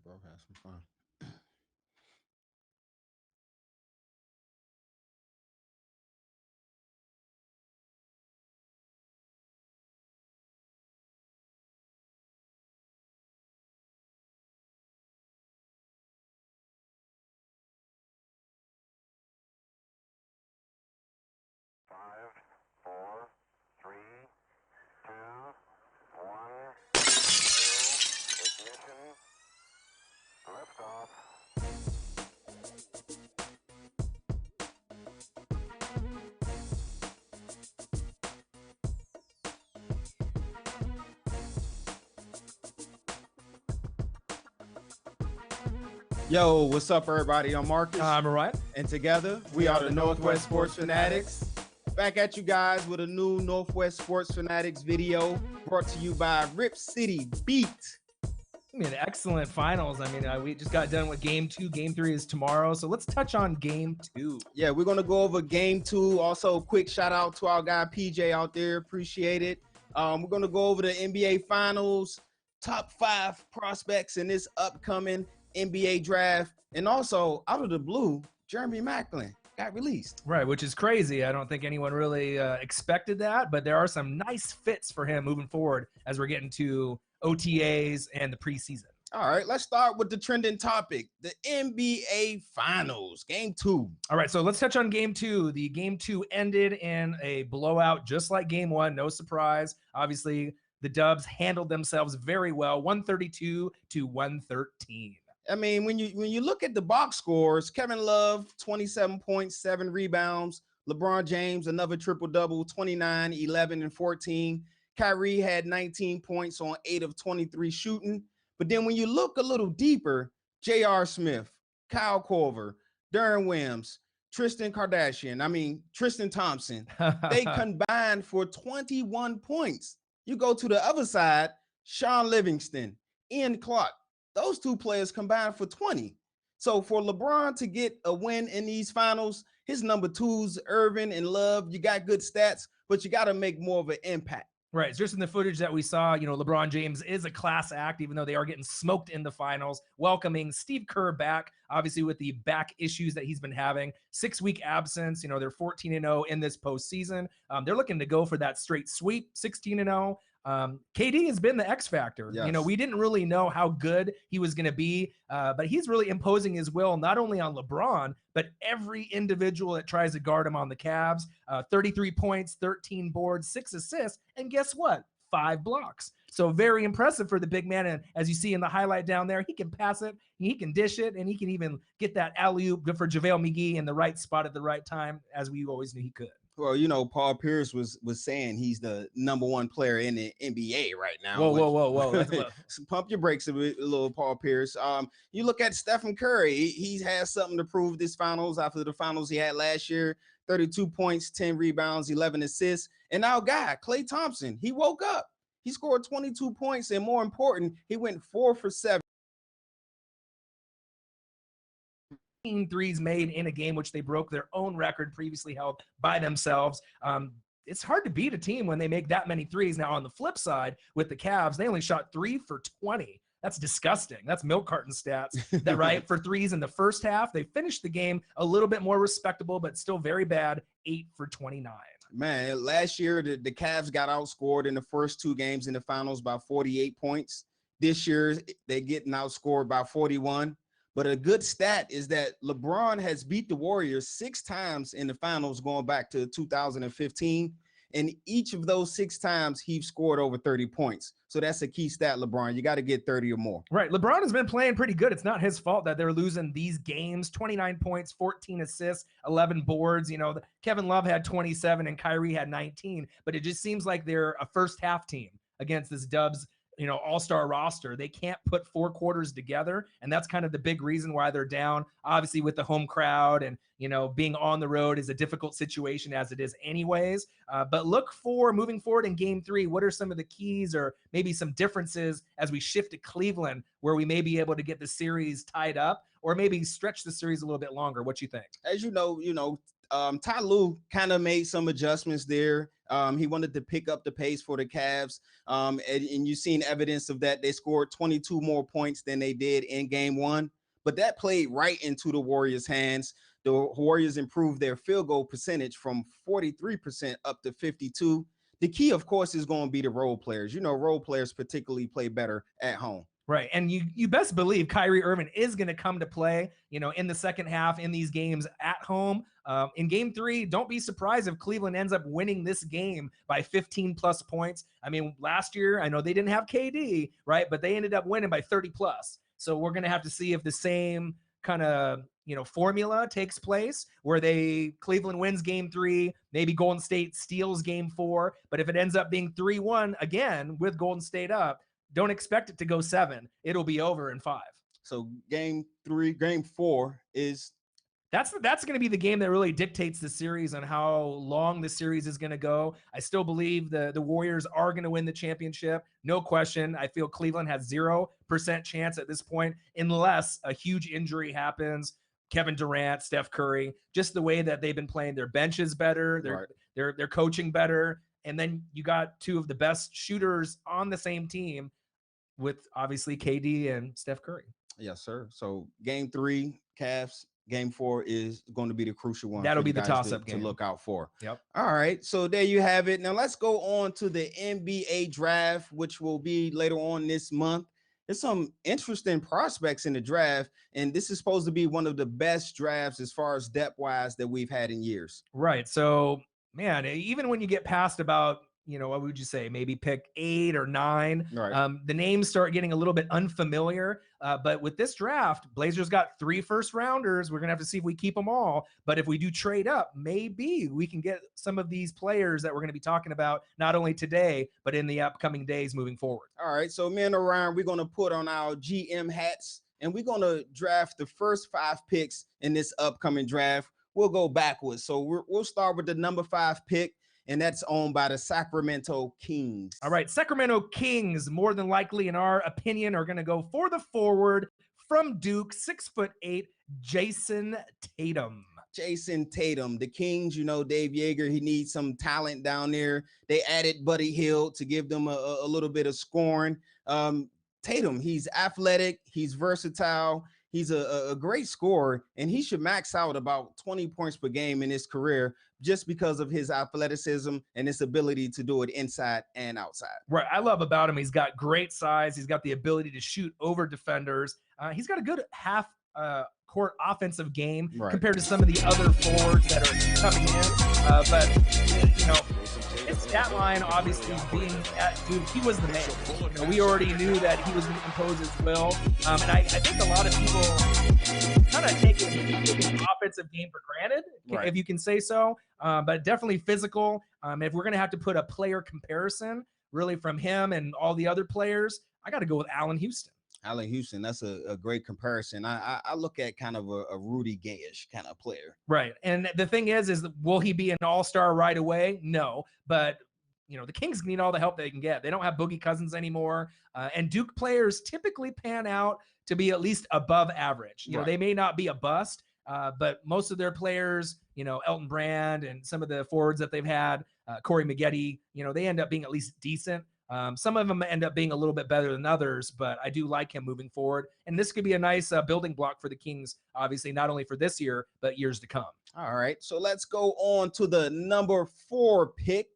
bro. Have some fun. Five, four, three, two, one, ignition, liftoff. Yo, what's up, everybody? I'm Marcus. I'm Ryan. And together, we are the Northwest Sports Fanatics. Back at you guys with a new Northwest Sports Fanatics video brought to you by Rip City Beat. Excellent finals. We just got done with game 2. Game 3 is tomorrow. So let's touch on game 2. Yeah, we're going to go over game 2. Also, quick shout out to our guy PJ out there. Appreciate it. We're going to go over the NBA finals, top 5 prospects in this upcoming NBA draft. And also, out of the blue, Jeremy Maclin got released. Right, which is crazy. I don't think anyone really expected that, but there are some nice fits for him moving forward as we're getting to OTAs and the preseason. All right, let's start with the trending topic, the NBA Finals, Game 2. All right, so let's touch on Game 2. The Game 2 ended in a blowout, just like Game 1. No surprise. Obviously, the Dubs handled themselves very well, 132 to 113. I mean, when you look at the box scores, Kevin Love, 27 points, 7 rebounds. LeBron James, another triple-double, 29, 11, and 14. Kyrie had 19 points on 8 of 23 shooting. But then when you look a little deeper, J.R. Smith, Kyle Korver, Darren Williams, Tristan Thompson, they combined for 21 points. You go to the other side, Sean Livingston, Ian Clark, those two players combined for 20. So for LeBron to get a win in these finals, his number twos, Irvin and Love, you got good stats, but you got to make more of an impact. Right. Just in the footage that we saw, LeBron James is a class act, even though they are getting smoked in the finals, welcoming Steve Kerr back, obviously with the back issues that he's been having, 6-week absence. They're 14-0 in this postseason. They're looking to go for that straight sweep, 16-0. KD has been the X factor. Yes. We didn't really know how good he was going to be, but he's really imposing his will, not only on LeBron, but every individual that tries to guard him on the Cavs. 33 points, 13 boards, 6 assists, and guess what? 5 blocks. So very impressive for the big man. And as you see in the highlight down there, he can pass it, he can dish it, and he can even get that alley-oop for JaVale McGee in the right spot at the right time, as we always knew he could. Well, Paul Pierce was saying he's the number 1 player in the NBA right now. Whoa. Pump your brakes a little, Paul Pierce. You look at Stephen Curry. He has something to prove this finals after the finals he had last year. 32 points, 10 rebounds, 11 assists. And our guy, Klay Thompson, he woke up. He scored 22 points, and more important, he went 4 for 7. Threes made in a game, which they broke their own record previously held by themselves. It's hard to beat a team when they make that many threes. Now, on the flip side, with the Cavs, they only shot 3 for 20. That's disgusting. That's milk carton stats, right? For threes in the first half, they finished the game a little bit more respectable, but still very bad, 8 for 29. Man, last year, the Cavs got outscored in the first 2 games in the finals by 48 points. This year, they're getting outscored by 41. But a good stat is that LeBron has beat the Warriors 6 times in the finals going back to 2015. And each of those 6 times, he scored over 30 points. So that's a key stat, LeBron. You got to get 30 or more. Right. LeBron has been playing pretty good. It's not his fault that they're losing these games. 29 points, 14 assists, 11 boards. Kevin Love had 27 and Kyrie had 19. But it just seems like they're a first half team against this Dubs all-star roster. They can't put 4 quarters together, and that's kind of the big reason why they're down. Obviously, with the home crowd and, being on the road is a difficult situation as it is anyways. But look for moving forward in Game 3. What are some of the keys or maybe some differences as we shift to Cleveland, where we may be able to get the series tied up or maybe stretch the series a little bit longer? What you think? As you know, Ty Lue kind of made some adjustments there. He wanted to pick up the pace for the Cavs. And you've seen evidence of that. They scored 22 more points than they did in game one, but that played right into the Warriors' hands. The Warriors improved their field goal percentage from 43% up to 52. The key, of course, is going to be the role players. Role players particularly play better at home. Right. And you best believe Kyrie Irving is going to come to play, in the second half in these games at home. In game 3, don't be surprised if Cleveland ends up winning this game by 15 plus points. I mean, last year, I know they didn't have KD, right? But they ended up winning by 30 plus. So we're going to have to see if the same kind of, formula takes place where Cleveland wins game 3, maybe Golden State steals game 4. But if it ends up being 3-1 again with Golden State up, don't expect it to go 7. It'll be over in 5. So game 4 is that's going to be the game that really dictates the series and how long the series is going to go. I still believe the Warriors are going to win the championship. No question. I feel Cleveland has 0% chance at this point, unless a huge injury happens. Kevin Durant, Steph Curry, just the way that they've been playing. Their bench is better. They're coaching better. And then you got 2 of the best shooters on the same team with obviously KD and Steph Curry. Yes, sir. So game 3, Cavs. Game 4 is going to be the crucial one. That'll be the toss-up game to look out for. Yep. All right. So there you have it. Now let's go on to the NBA draft, which will be later on this month. There's some interesting prospects in the draft, and this is supposed to be one of the best drafts as far as depth-wise that we've had in years. Right. So, man, even when you get past about, what would you say, maybe pick 8 or 9, right. The names start getting a little bit unfamiliar. But with this draft, Blazers got 3 first-rounders. We're going to have to see if we keep them all. But if we do trade up, maybe we can get some of these players that we're going to be talking about not only today, but in the upcoming days moving forward. All right. So me and Orion, we're going to put on our GM hats, and we're going to draft the first 5 picks in this upcoming draft. We'll go backwards. So we'll start with the number 5 pick, and that's owned by the Sacramento Kings. All right, Sacramento Kings, more than likely, in our opinion, are going to go for the forward from Duke, 6'8", Jason Tatum. Jason Tatum. The Kings, Dave Yeager, he needs some talent down there. They added Buddy Hield to give them a little bit of scoring. Tatum, he's athletic, he's versatile. He's a great scorer, and he should max out about 20 points per game in his career just because of his athleticism and his ability to do it inside and outside. Right. I love about him, he's got great size. He's got the ability to shoot over defenders. He's got a good half court offensive game compared to some of the other forwards that are coming in. But his stat line, obviously, being at Duke, he was the man. We already knew that he was going to impose his will. And I think a lot of people kind of take his offensive game for granted, if you can say so. But definitely physical. If we're going to have to put a player comparison, really from him and all the other players, I got to go with Allen Houston. Allen Houston, that's a great comparison. I look at kind of a Rudy Gay-ish kind of player. Right. And the thing is will he be an all-star right away? No. But, the Kings need all the help they can get. They don't have Boogie Cousins anymore. And Duke players typically pan out to be at least above average. They may not be a bust, but most of their players, Elton Brand and some of the forwards that they've had, Corey Maggette, they end up being at least decent. Some of them end up being a little bit better than others, but I do like him moving forward. And this could be a nice building block for the Kings, obviously, not only for this year, but years to come. All right. So let's go on to the number 4 pick,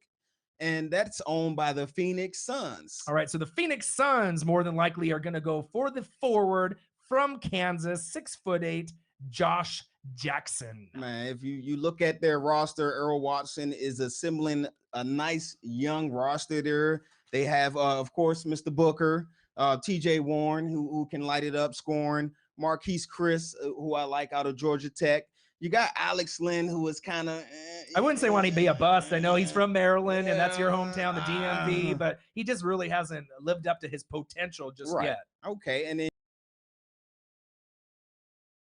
and that's owned by the Phoenix Suns. All right. So the Phoenix Suns more than likely are going to go for the forward from Kansas, 6'8", Josh Jackson. Man, if you look at their roster, Earl Watson is assembling a nice young roster there. They have, of course, Mr. Booker, TJ Warren, who can light it up scoring, Marquise Chris, who I like out of Georgia Tech. You got Alex Len, who is kind of... I wouldn't say want to be a bust. I know he's from Maryland, and that's your hometown, the DMV, but he just really hasn't lived up to his potential just yet. Okay, and then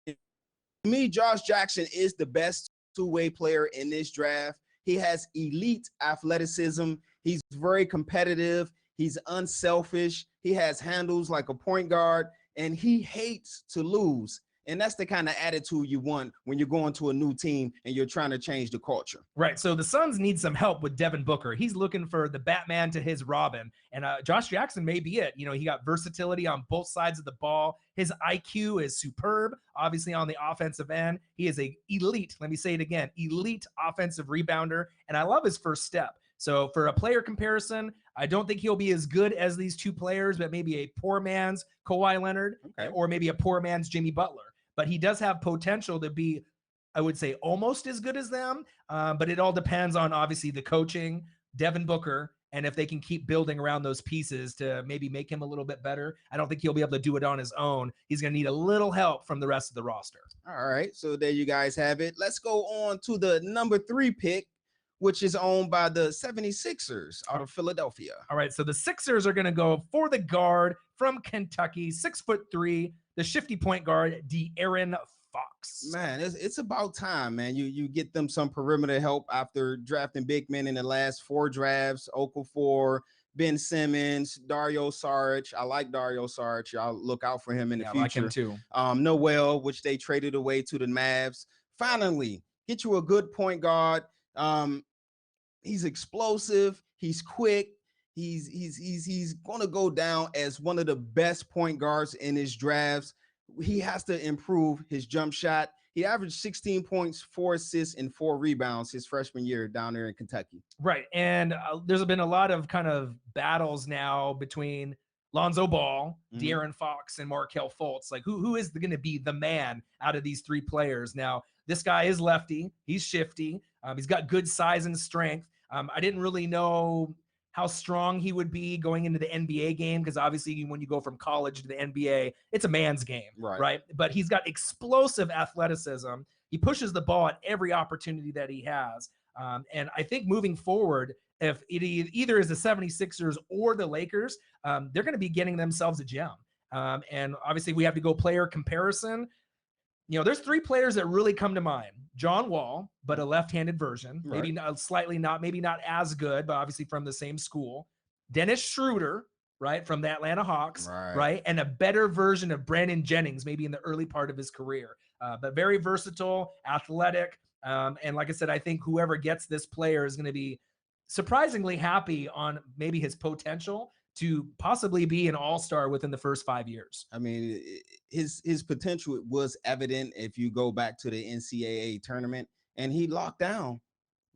to me, Josh Jackson is the best two-way player in this draft. He has elite athleticism. He's very competitive. He's unselfish. He has handles like a point guard, and he hates to lose. And that's the kind of attitude you want when you're going to a new team and you're trying to change the culture. Right. So the Suns need some help with Devin Booker. He's looking for the Batman to his Robin. And Josh Jackson may be it. He got versatility on both sides of the ball. His IQ is superb. Obviously, on the offensive end, he is a elite, let me say it again, elite offensive rebounder. And I love his first step. So for a player comparison, I don't think he'll be as good as these two players, but maybe a poor man's Kawhi Leonard, or maybe a poor man's Jimmy Butler. But he does have potential to be, I would say, almost as good as them. But it all depends on, obviously, the coaching, Devin Booker, and if they can keep building around those pieces to maybe make him a little bit better. I don't think he'll be able to do it on his own. He's going to need a little help from the rest of the roster. All right. So there you guys have it. Let's go on to the number 3 pick, which is owned by the 76ers out of Philadelphia. All right. So the Sixers are going to go for the guard from Kentucky, 6'3", the shifty point guard, De'Aaron Fox. Man, it's about time, man. You get them some perimeter help after drafting big men in the last 4 drafts. Okafor, Ben Simmons, Dario Saric. I like Dario Saric. Y'all look out for him in the future. I like him too. Noel, which they traded away to the Mavs. Finally, get you a good point guard. He's explosive. He's quick. He's going to go down as one of the best point guards in his drafts. He has to improve his jump shot. He averaged 16 points, 4 assists, and 4 rebounds his freshman year down there in Kentucky. Right. And there's been a lot of kind of battles now between Lonzo Ball, De'Aaron Fox, and Markelle Fultz. Like, who is going to be the man out of these 3 players? Now, this guy is lefty. He's shifty. He's got good size and strength. I didn't really know how strong he would be going into the NBA game, because obviously when you go from college to the NBA, it's a man's game, right? But he's got explosive athleticism. He pushes the ball at every opportunity that he has. And I think moving forward, if it either is the 76ers or the Lakers, they're going to be getting themselves a gem. And obviously we have to go player comparison. There's 3 players that really come to mind. John Wall, but a left-handed version, maybe not as good, but obviously from the same school. Dennis Schroeder, right, from the Atlanta Hawks, right, and a better version of Brandon Jennings, maybe in the early part of his career. But very versatile, athletic, and like I said, I think whoever gets this player is going to be surprisingly happy on maybe his potential to possibly be an all-star within the first 5 years. I mean, his potential was evident if you go back to the NCAA tournament, and he locked down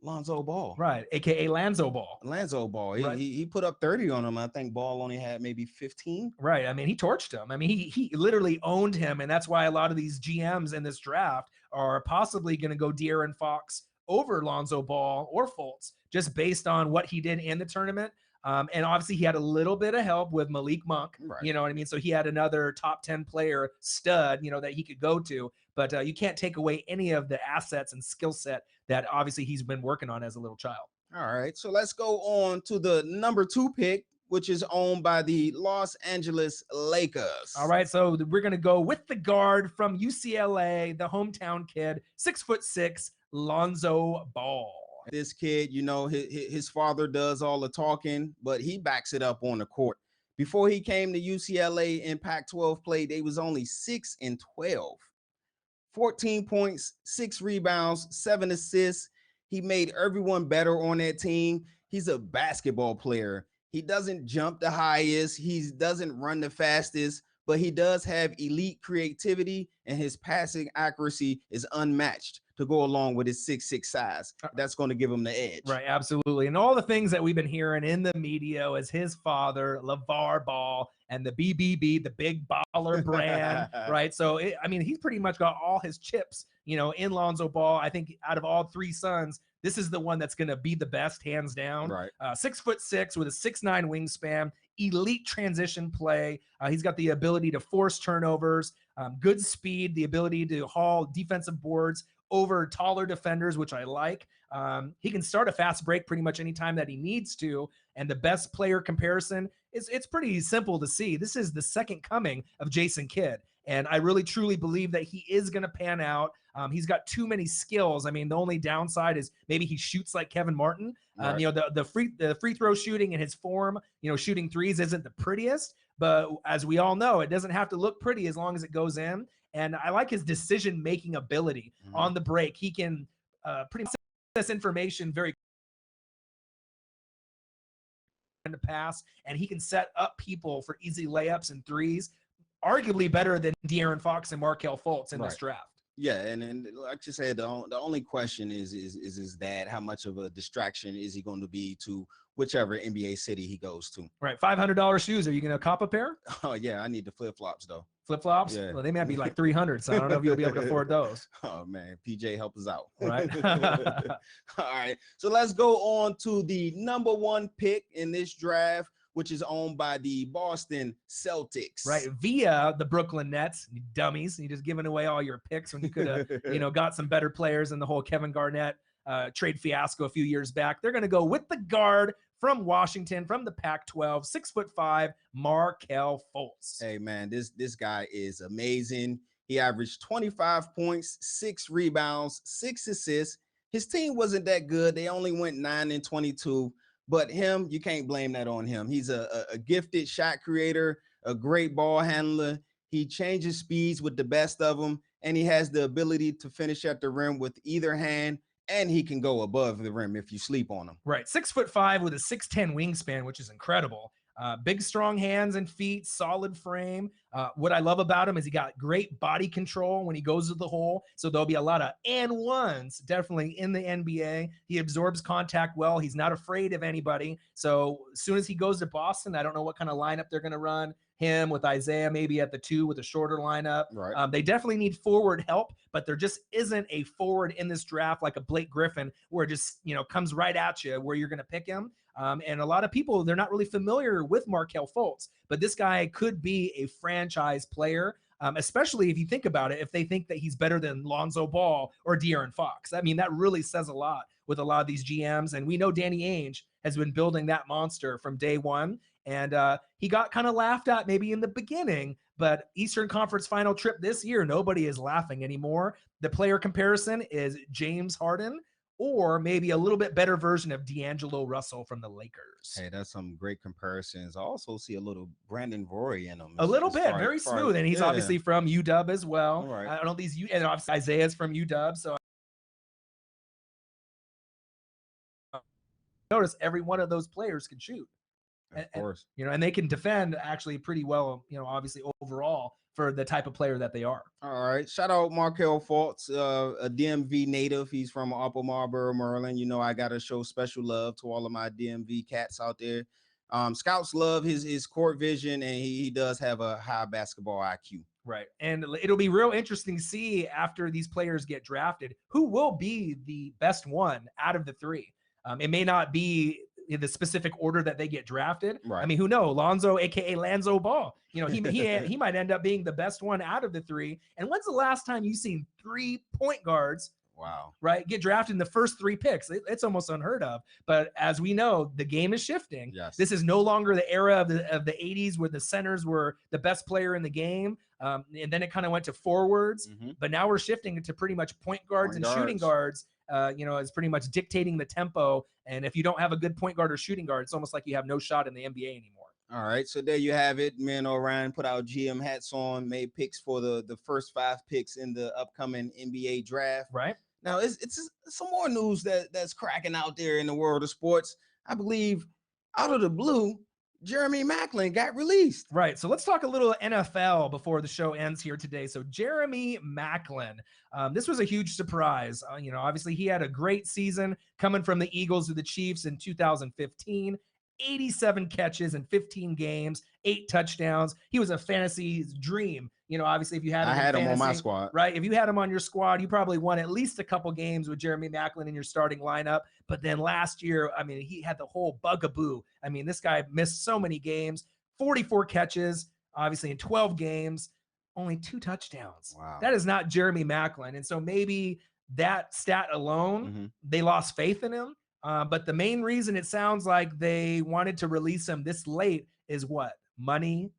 Lonzo Ball. Right, a.k.a. Lanzo Ball. Lanzo Ball. Right. He put up 30 on him. I think Ball only had maybe 15. Right. I mean, he torched him. I mean, he literally owned him, and that's why a lot of these GMs in this draft are possibly going to go De'Aaron Fox over Lonzo Ball or Fultz, just based on what he did in the tournament. And obviously he had a little bit of help with Malik Monk, you know what I mean? So he had another top 10 player stud, that he could go to, but you can't take away any of the assets and skill set that obviously he's been working on as a little child. All right. So let's go on to the number 2 pick, which is owned by the Los Angeles Lakers. All right. So we're going to go with the guard from UCLA, the hometown kid, 6'6", Lonzo Ball. This kid, his father does all the talking, but he backs it up on the court. Before he came to UCLA in Pac-12 play, they was only 6-12. 14 points, 6 rebounds, 7 assists. He made everyone better on that team. He's a basketball player. He doesn't jump the highest. He doesn't run the fastest, but he does have elite creativity, and his passing accuracy is unmatched to go along with his 6'6" size. That's going to give him the edge. Right, absolutely. And all the things that we've been hearing in the media as his father, LeVar Ball, and the BBB, the Big Baller brand, right? So, he's pretty much got all his chips, in Lonzo Ball. I think out of all 3 sons, this is the one that's going to be the best, hands down. Right. 6'6" with a 6'9" wingspan, elite transition play. He's got the ability to force turnovers, good speed, the ability to haul defensive boards over taller defenders, which I like. He can start a fast break pretty much anytime that he needs to. And the best player comparison it's pretty simple to see. This is the second coming of Jason Kidd. And I really, truly believe that he is going to pan out. He's got too many skills. I mean, the only downside is maybe he shoots like Kevin Martin. Right. The free throw shooting and his form, shooting threes isn't the prettiest. But as we all know, it doesn't have to look pretty as long as it goes in. And I like his decision-making ability on the break. He can pretty much this information very in the pass, and he can set up people for easy layups and threes, arguably better than De'Aaron Fox and Markelle Fultz in this draft. Yeah, and like you said, the only question is that how much of a distraction is he going to be to whichever NBA city he goes to? Right, $500 shoes. Are you going to cop a pair? Oh yeah, I need the flip flops though. Flip flops? Yeah. Well, they might be like 300, so I don't know if you'll be able to afford those. Oh man, PJ help us out. Right. All right, so let's go on to the number 1 pick in this draft, which is owned by the Boston Celtics. Right, via the Brooklyn Nets. You dummies. You just giving away all your picks when you could have, got some better players in the whole Kevin Garnett trade fiasco a few years back. They're going to go with the guard from Washington, from the Pac-12, 6'5", Markelle Fultz. Hey man, this guy is amazing. He averaged 25 points, 6 rebounds, 6 assists. His team wasn't that good. They only went 9-22. But him, you can't blame that on him. He's a gifted shot creator, a great ball handler. He changes speeds with the best of them, and he has the ability to finish at the rim with either hand, and he can go above the rim if you sleep on him. Right, 6'5" with a 6'10" wingspan, which is incredible. Big, strong hands and feet, solid frame. What I love about him is he got great body control when he goes to the hole. So there'll be a lot of and ones definitely in the NBA. He absorbs contact well. He's not afraid of anybody. So as soon as he goes to Boston, I don't know what kind of lineup they're going to run. Him with Isaiah maybe at the 2 with a shorter lineup. Right. They definitely need forward help, but there just isn't a forward in this draft like a Blake Griffin where it just comes right at you where you're going to pick him. And a lot of people, they're not really familiar with Markelle Fultz, but this guy could be a franchise player, especially if you think about it, if they think that he's better than Lonzo Ball or De'Aaron Fox. I mean, that really says a lot with a lot of these GMs. And we know Danny Ainge has been building that monster from day one. And he got kind of laughed at maybe in the beginning, but Eastern Conference final trip this year, nobody is laughing anymore. The player comparison is James Harden, or maybe a little bit better version of D'Angelo Russell from the Lakers. Hey, that's some great comparisons. I also see a little Brandon Rory in him. A little bit, very smooth. And he's obviously from UW as well. Right. I don't know these, and obviously Isaiah's from UW. So notice every one of those players can shoot. Of course. And they can defend actually pretty well, obviously overall for the type of player that they are. All right. Shout out Markelle Fultz, a DMV native. He's from Upper Marlboro, Maryland. I got to show special love to all of my DMV cats out there. Scouts love his court vision, and he does have a high basketball IQ. Right. And it'll be real interesting to see after these players get drafted, who will be the best one out of the 3. It may not be in the specific order that they get drafted. Right. I mean, who knows? Lonzo, aka Lanzo Ball. He might end up being the best one out of the 3. And when's the last time you've seen 3 point guards? Wow. Right. Get drafted in the first 3 picks. It's almost unheard of. But as we know, the game is shifting. Yes. This is no longer the era of the 80s where the centers were the best player in the game. And then it kind of went to forwards. Mm-hmm. But now we're shifting to pretty much point guards and shooting guards. Is pretty much dictating the tempo. And if you don't have a good point guard or shooting guard, it's almost like you have no shot in the NBA anymore. All right. So there you have it. Me and Orion put our GM hats on, made picks for the first 5 picks in the upcoming NBA draft. Right. Now, it's some more news that's cracking out there in the world of sports. I believe out of the blue, Jeremy Maclin got released. Right. So let's talk a little NFL before the show ends here today. So Jeremy Maclin, this was a huge surprise. Obviously he had a great season coming from the Eagles to the Chiefs in 2015. 87 catches in 15 games, 8 touchdowns. He was a fantasy dream. Obviously if you had him, I had him fantasy, on my squad. Right. If you had him on your squad, you probably won at least a couple games with Jeremy Maclin in your starting lineup. But then last year, he had the whole bugaboo. This guy missed so many games, 44 catches, obviously in 12 games, only 2 touchdowns. Wow. That is not Jeremy Maclin. And so maybe that stat alone, they lost faith in him. But the main reason it sounds like they wanted to release him this late is what? Money.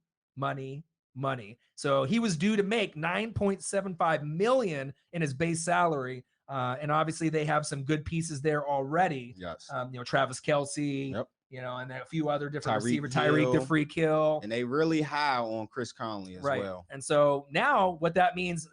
So he was due to make $9.75 million in his base salary. And obviously they have some good pieces there already. Yes. Travis Kelce, Yep. and a few other different Tyreek receivers, Tyreek the Hill. free kill. And they really high on Chris Conley as well. And so now what that means,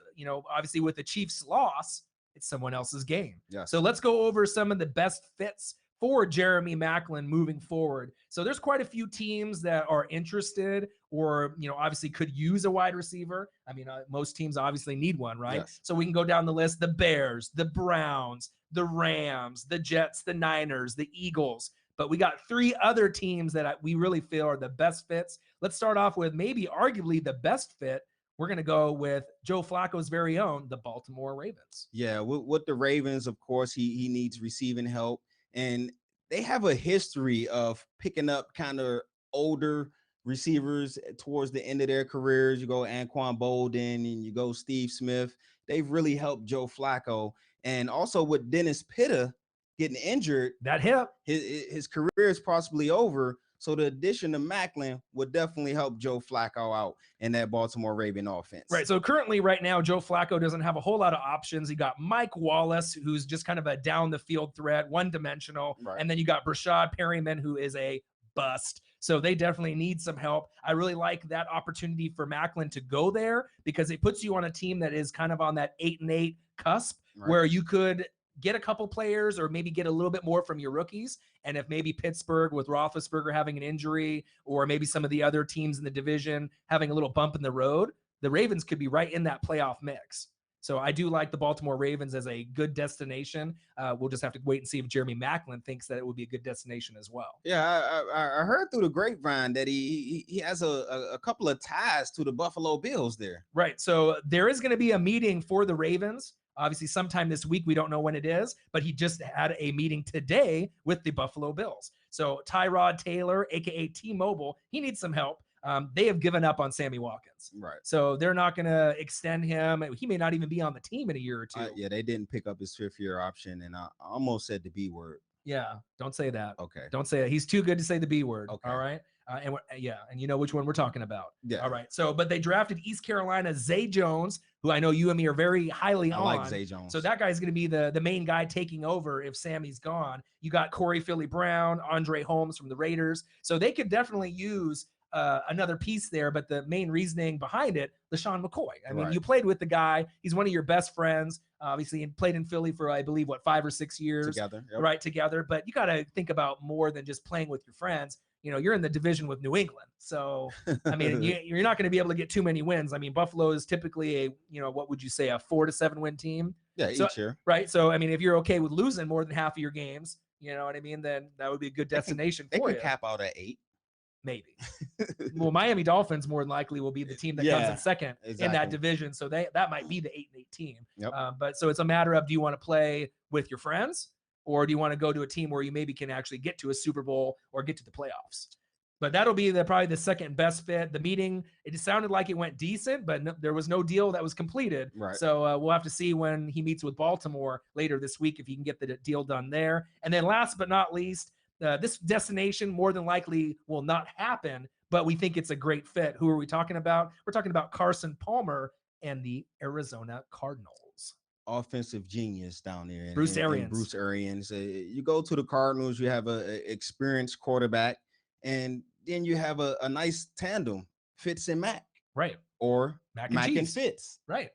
obviously with the Chiefs loss, it's someone else's game. Yes. So let's go over some of the best fits for Jeremy Maclin moving forward. So there's quite a few teams that are interested or, obviously could use a wide receiver. I mean, most teams obviously need one, right? Yes. So we can go down the list: the Bears, the Browns, the Rams, the Jets, the Niners, the Eagles. But we got 3 other teams that we really feel are the best fits. Let's start off with maybe arguably the best fit. We're going to go with Joe Flacco's very own, the Baltimore Ravens. Yeah, with the Ravens, of course, he needs receiving help. And they have a history of picking up kind of older receivers towards the end of their careers. You go Anquan Bolden and you go Steve Smith. They've really helped Joe Flacco. And also with Dennis Pitta getting injured, that hip, his career is possibly over. So the addition of Maclin would definitely help Joe Flacco out in that Baltimore Raven offense. Right. So currently right now, Joe Flacco doesn't have a whole lot of options. You got Mike Wallace, who's just kind of a down the field threat, one dimensional. Right. And then you got Brashad Perryman, who is a bust. So they definitely need some help. I really like that opportunity for Maclin to go there because it puts you on a team that is kind of on that 8-8 cusp, Right. where you could get a couple players or maybe get a little bit more from your rookies. And if maybe Pittsburgh with Roethlisberger having an injury, or maybe some of the other teams in the division having a little bump in the road, the Ravens could be right in that playoff mix. So I do like the Baltimore Ravens as a good destination. We'll just have to wait and see if Jeremy Maclin thinks that it would be a good destination as well. Yeah, I heard through the grapevine that he has a couple of ties to the Buffalo Bills there. Right. So there is going to be a meeting for the Ravens. Obviously, sometime this week, we don't know when it is, but he just had a meeting today with the Buffalo Bills. So Tyrod Taylor, aka T-Mobile, he needs some help. They have given up on Sammy Watkins. Right. So they're not going to extend him. He may not even be on the team in a year or two. Yeah, they didn't pick up his 5th-year option, and I almost said the B word. Yeah, don't say that. Okay. Don't say it. He's too good to say the B word. Okay. All right. And you know which one we're talking about. Yeah. All right. So, but they drafted East Carolina Zay Jones, who I know you and me are very highly on. I like Zay Jones. So that guy's going to be the main guy taking over if Sammy's gone. You got Corey Philly Brown, Andre Holmes from the Raiders. So they could definitely use another piece there, but the main reasoning behind it, LaShawn McCoy. I mean, Right. you played with the guy. He's one of your best friends. Obviously, he played in Philly for, I believe, 5 or 6 years. Together. Yep. Right, together. But you got to think about more than just playing with your friends. You're in the division with New England. So, I mean, you're not going to be able to get too many wins. I mean, Buffalo is typically what would you say, a 4 to 7 win team? Yeah, So, each year. Right. So, I mean, if you're okay with losing more than half of your games, you know what I mean, then that would be a good destination They for can you. cap out at 8. Maybe. Well, Miami Dolphins more than likely will be the team that comes in second in that exactly. division. So that might be the 8-8 team. Yep. But so it's a matter of, do you want to play with your friends, or do you want to go to a team where you maybe can actually get to a Super Bowl or get to the playoffs? But that'll be probably the second best fit. The meeting, it sounded like it went decent, but there was no deal that was completed. Right. So we'll have to see when he meets with Baltimore later this week if he can get the deal done there. And then last but not least, this destination more than likely will not happen, but we think it's a great fit. Who are we talking about? We're talking about Carson Palmer and the Arizona Cardinals. Offensive genius down there. Bruce Arians. Bruce Arians. You go to the Cardinals, you have a experienced quarterback, and then you have a nice tandem, Fitz and Mac. Right. Or Mac and cheese. Fitz. Right.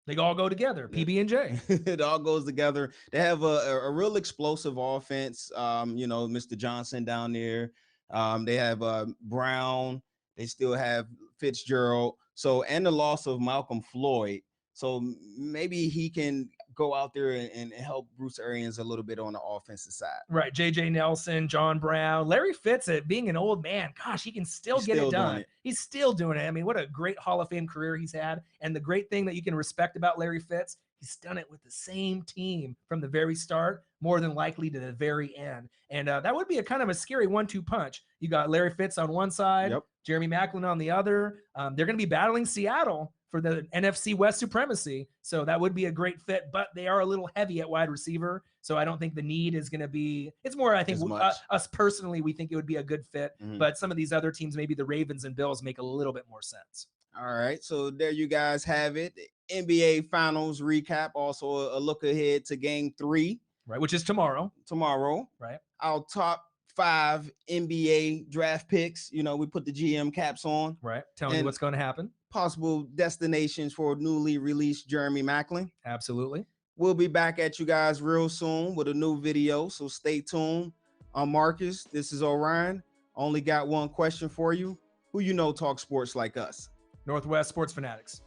They all go together, PB&J. It all goes together. They have a real explosive offense. Mr. Johnson down there. They have Brown. They still have Fitzgerald. So, and the loss of Malcolm Floyd. So maybe he can go out there and help Bruce Arians a little bit on the offensive side. Right. J.J. Nelson, John Brown, Larry Fitz, being an old man, gosh, he can still get it done. He's still doing it. I mean, what a great Hall of Fame career he's had. And the great thing that you can respect about Larry Fitz, he's done it with the same team from the very start, more than likely to the very end. And that would be a kind of a scary 1-2 punch. You got Larry Fitz on one side, Yep. Jeremy Maclin on the other. They're going to be battling Seattle for the NFC West supremacy. So that would be a great fit, but they are a little heavy at wide receiver. So I don't think the need is going to be, it's more, I think us personally, we think it would be a good fit, but some of these other teams, maybe the Ravens and Bills, make a little bit more sense. All right. So there you guys have it. NBA Finals recap, also a look ahead to Game 3 Right, which is tomorrow. Right. Our top 5 NBA draft picks. You know, we put the GM caps on. Right, telling you And what's going to happen. possible destinations for newly released Jeremy Maclin. Absolutely. We'll be back at you guys real soon with a new video, so stay tuned. I'm Marcus. This is Orion. Only got one question for you. Who you know talk sports like us? Northwest Sports Fanatics.